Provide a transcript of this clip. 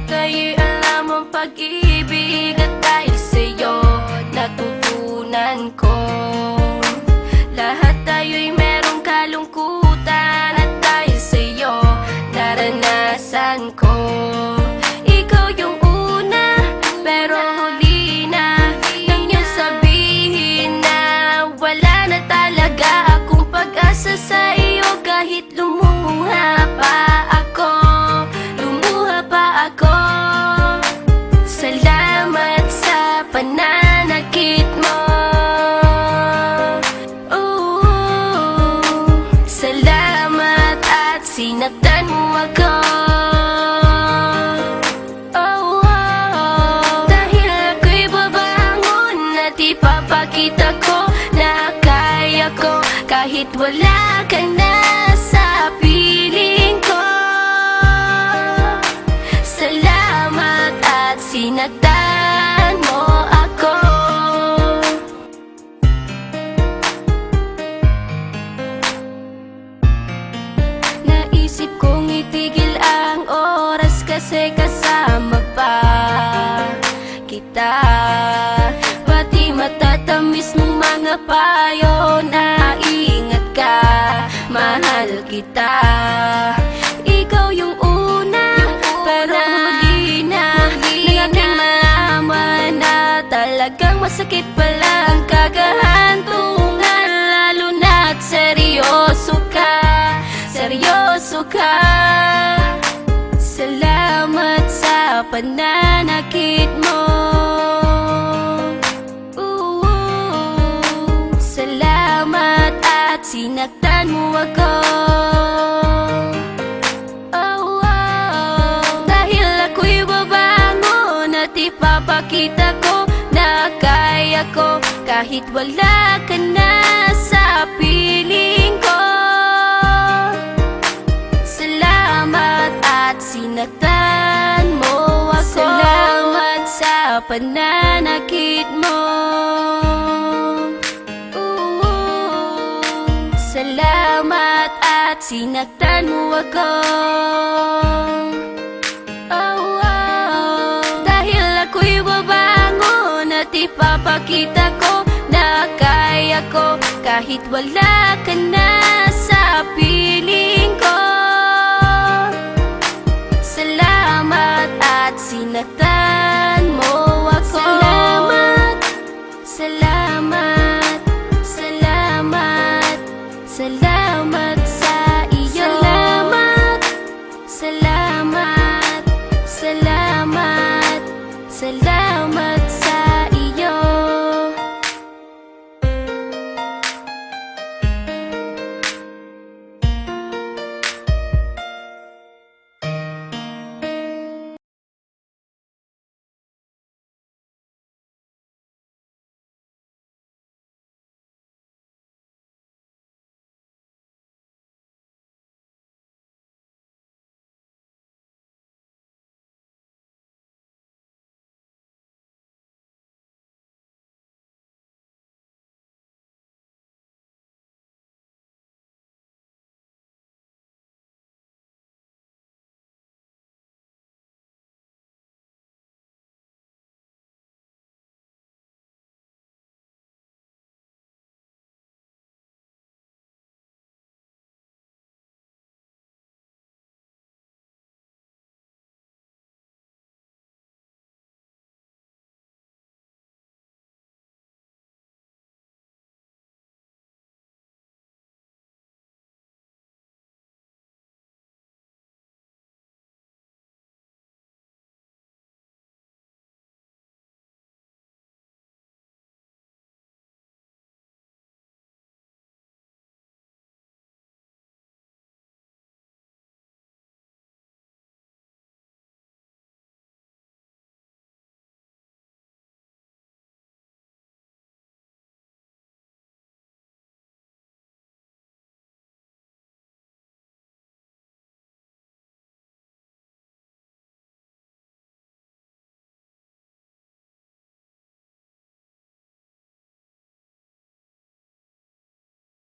kayo'y alam ang pag-ibig, at dahil sa'yo natutunan ko. Lahat tayo'y merong kalungkutan, at dahil sa'yo naranasan ko. Ikaw yung una, pero huli na nang iyong sabihin na wala na talaga akong pag-asa sa iyo. Kahit lumuha pa ako, lumuha pa ako. Salamat sa pananakit mo. Salamat at sinaktan mo ako. Dahil ako'y babangon at ipapakita ko na kaya ko kahit wala ka na sa piling ko. Salamat at sinaktan mo ako. Naisip kong itigil ang oras kasi kasama pa kita. Pati matatamis mong mga payo na ingat ka, mahal kita. Ikaw yung una, pero huli na nang aking malaman na talagang masakit pala ang kagahantungan. Lalo na't seryoso ka, seryoso ka. Salamat sa pananakit mo. Salamat at sinaktan mo ako. Dahil ako'y babangon at ipapakita ko na kaya ko kahit wala ka na sa piling ko. Salamat at sinaktan mo ako. Salamat sa pananakit mo. Salamat at sinaktan mo ako. Dahil ako'y babangon at ipapakita ko na kaya ko kahit wala ka na